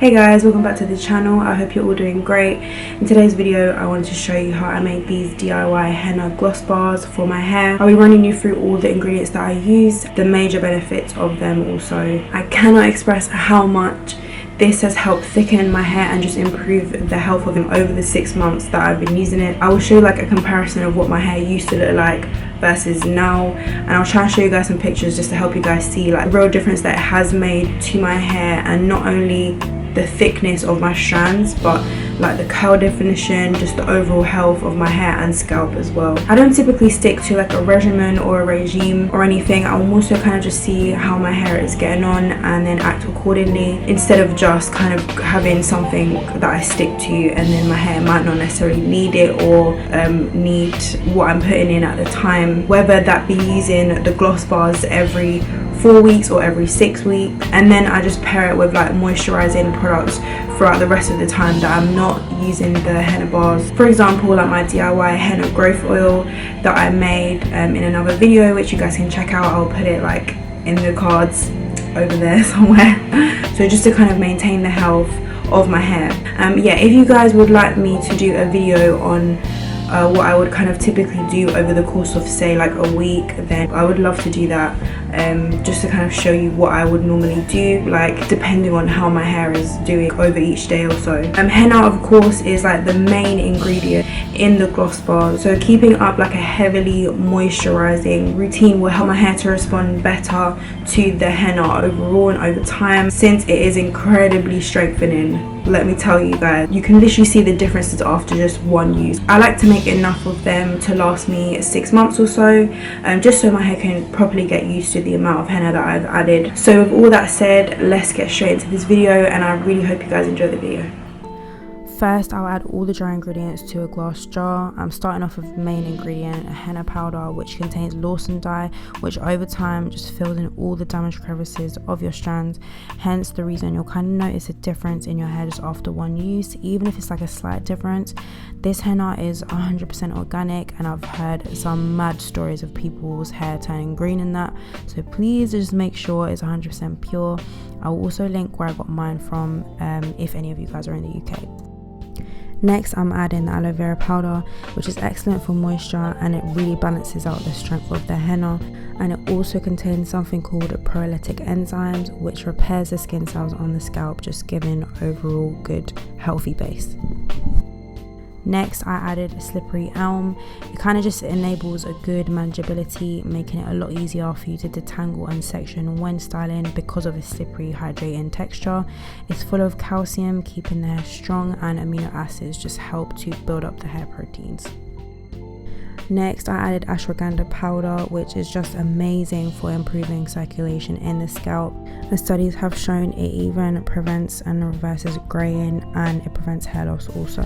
Hey guys, welcome back to the channel. I hope you're all doing great. In today's video I wanted to show you how I made these DIY henna gloss bars for my hair. I'll be running you through all the ingredients that I used, the major benefits of them also. I cannot express how much this has helped thicken my hair and just improve the health of them over the 6 months that I've been using it. I will show you like a comparison of what my hair used to look like versus now, and I'll try and show you guys some pictures just to help you guys see like the real difference that it has made to my hair, and not only the thickness of my strands but like the curl definition, just the overall health of my hair and scalp as well. I don't typically stick to like a regimen or a regime or anything. I'll more kind of just see how my hair is getting on and then act accordingly, instead of just kind of having something that I stick to and then my hair might not necessarily need it or need what I'm putting in at the time, whether that be using the gloss bars every 4 weeks or every 6 weeks, and then I just pair it with like moisturizing products throughout the rest of the time that I'm not using the henna bars. For example, like my DIY henna growth oil that I made in another video, which you guys can check out. I'll put it like in the cards over there somewhere. So just to kind of maintain the health of my hair. Yeah, if you guys would like me to do a video on what I would kind of typically do over the course of say like a week, then I would love to do that, just to kind of show you what I would normally do, like depending on how my hair is doing over each day or so. Henna of course is like the main ingredient in the gloss bar, so keeping up like a heavily moisturizing routine will help my hair to respond better to the henna overall and over time, since it is incredibly strengthening. Let me tell you guys, you can literally see the differences after just one use. I like to make enough of them to last me 6 months or so, just so my hair can properly get used to the amount of henna that I've added. So with all that said, let's get straight into this video, and I really hope you guys enjoy the video. First, I'll add all the dry ingredients to a glass jar. I'm starting off with the main ingredient, a henna powder, which contains Lawson dye, which over time just fills in all the damaged crevices of your strands. Hence the reason you'll kind of notice a difference in your hair just after one use, even if it's like a slight difference. This henna is 100% organic, and I've heard some mad stories of people's hair turning green in that, so please just make sure it's 100% pure. I will also link where I got mine from if any of you guys are in the UK. Next, I'm adding the aloe vera powder, which is excellent for moisture and it really balances out the strength of the henna. And it also contains something called prolytic enzymes, which repairs the skin cells on the scalp, just giving overall good healthy base. Next, I added slippery elm. It kind of just enables a good manageability, making it a lot easier for you to detangle and section when styling because of its slippery, hydrating texture. It's full of calcium, keeping the hair strong, and amino acids just help to build up the hair proteins. Next, I added ashwagandha powder, which is just amazing for improving circulation in the scalp. The studies have shown it even prevents and reverses graying, and it prevents hair loss also.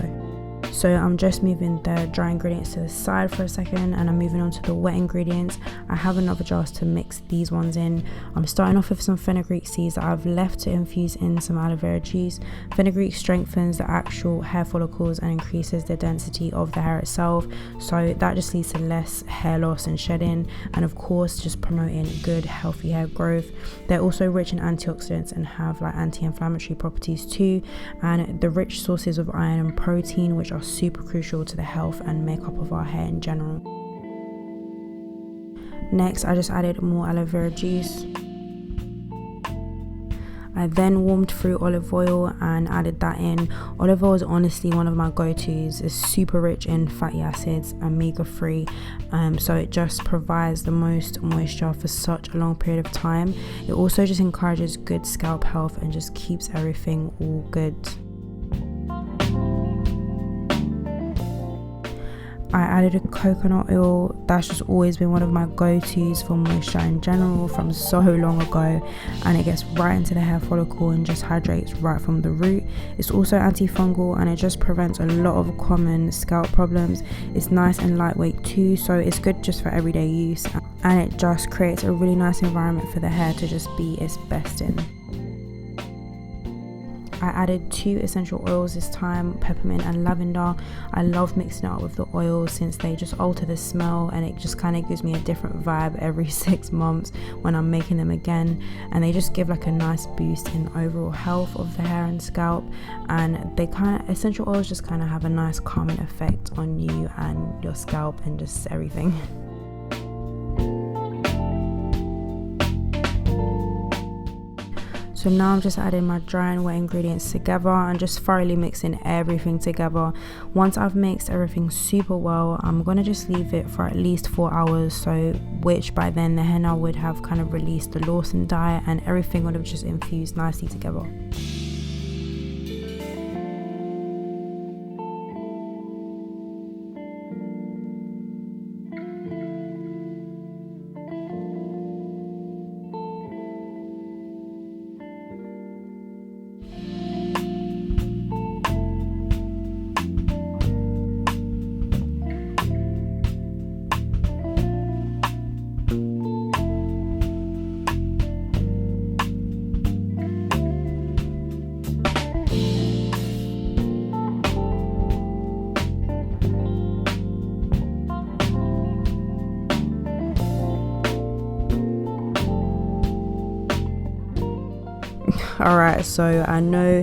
So I'm just moving the dry ingredients to the side for a second, and I'm moving on to the wet ingredients. I have another jar to mix these ones in. I'm starting off with some fenugreek seeds that I've left to infuse in some aloe vera juice. Fenugreek strengthens the actual hair follicles and increases the density of the hair itself, so that just leads to less hair loss and shedding, and of course just promoting good healthy hair growth. They're also rich in antioxidants and have like anti-inflammatory properties too, and the rich sources of iron and protein, which are super crucial to the health and makeup of our hair in general. Next, I just added more aloe vera juice. I then warmed through olive oil and added that in. Olive oil is honestly one of my go-tos. It's super rich in fatty acids, omega-3, so it just provides the most moisture for such a long period of time. It also just encourages good scalp health and just keeps everything all good. I added a coconut oil. That's just always been one of my go-tos for moisture in general from so long ago, and it gets right into the hair follicle and just hydrates right from the root. It's also antifungal, and it just prevents a lot of common scalp problems. It's nice and lightweight too, so it's good just for everyday use, and it just creates a really nice environment for the hair to just be its best in. I added 2 essential oils this time, peppermint and lavender. I love mixing it up with the oils since they just alter the smell, and it just kind of gives me a different vibe every 6 months when I'm making them again, and they just give like a nice boost in the overall health of the hair and scalp. And they essential oils just kind of have a nice calming effect on you and your scalp and just everything. So now I'm just adding my dry and wet ingredients together and just thoroughly mixing everything together. Once I've mixed everything super well, I'm going to just leave it for at least 4 hours, so which by then the henna would have kind of released the Lawson dye and everything would have just infused nicely together. Alright, so I know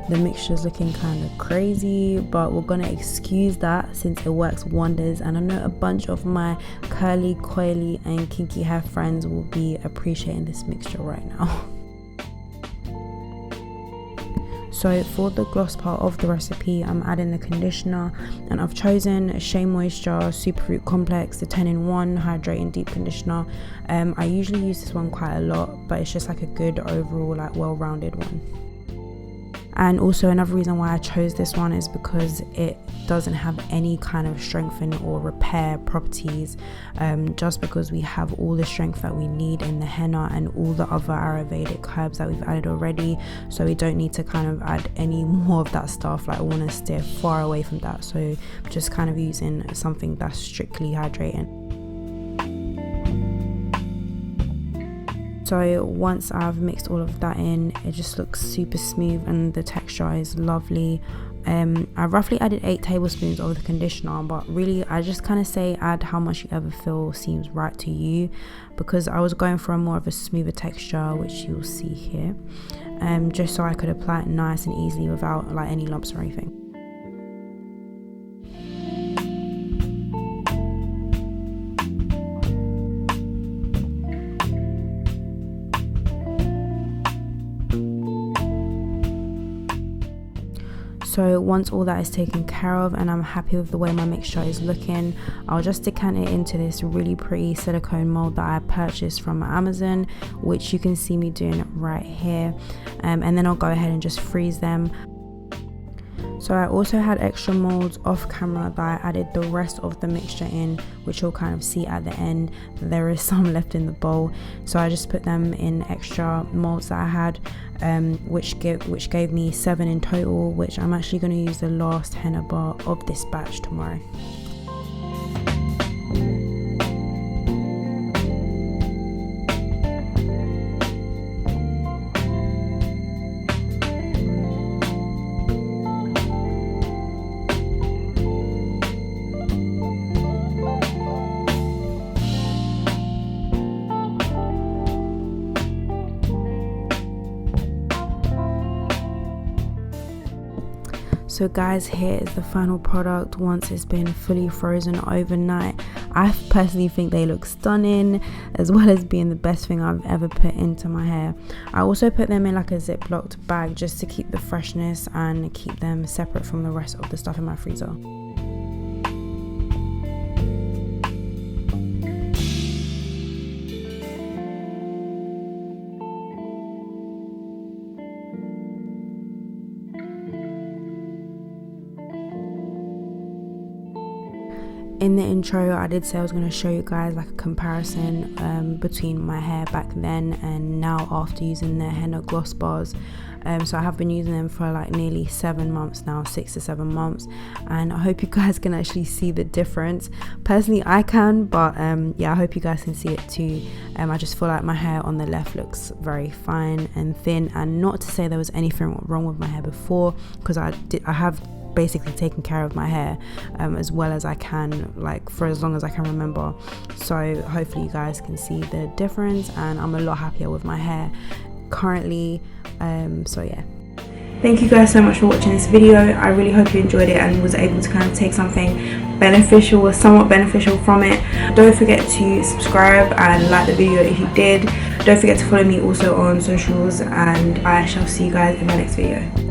the mixture is looking kind of crazy, but we're gonna excuse that since it works wonders, and I know a bunch of my curly, coily and kinky hair friends will be appreciating this mixture right now. So for the gloss part of the recipe, I'm adding the conditioner, and I've chosen Shea Moisture Superfruit Complex, the 10-in-1 hydrating deep conditioner. I usually use this one quite a lot, but it's just like a good overall like well-rounded one. And also another reason why I chose this one is because it doesn't have any kind of strengthen or repair properties, just because we have all the strength that we need in the henna and all the other Ayurvedic herbs that we've added already, so we don't need to kind of add any more of that stuff. Like I want to steer far away from that, so just kind of using something that's strictly hydrating. So once I've mixed all of that in, it just looks super smooth and the texture is lovely. I roughly added 8 tablespoons of the conditioner, but really I just kind of say add how much you ever feel seems right to you, because I was going for a more of a smoother texture, which you'll see here, just so I could apply it nice and easily without like any lumps or anything. So once all that is taken care of and I'm happy with the way my mixture is looking, I'll just decant it into this really pretty silicone mold that I purchased from Amazon, which you can see me doing right here, and then I'll go ahead and just freeze them. So I also had extra molds off camera that I added the rest of the mixture in, which you'll kind of see at the end. There is some left in the bowl, so I just put them in extra molds that I had, which gave me 7 in total, which I'm actually going to use the last henna bar of this batch tomorrow. So guys, here is the final product once it's been fully frozen overnight. I personally think they look stunning, as well as being the best thing I've ever put into my hair. I also put them in like a ziplocked bag just to keep the freshness and keep them separate from the rest of the stuff in my freezer. In the intro, I did say I was going to show you guys like a comparison between my hair back then and now after using the henna gloss bars. So I have been using them for like nearly 7 months now, 6 to 7 months, and I hope you guys can actually see the difference. Personally I can, but yeah, I hope you guys can see it too. I just feel like my hair on the left looks very fine and thin, and not to say there was anything wrong with my hair before, because I have basically taken care of my hair as well as I can, like for as long as I can remember. So hopefully you guys can see the difference, and I'm a lot happier with my hair currently. So yeah, thank you guys so much for watching this video. I really hope you enjoyed it and was able to kind of take something beneficial or somewhat beneficial from it. Don't forget to subscribe and like the video if you did. Don't forget to follow me also on socials, and I shall see you guys in my next video.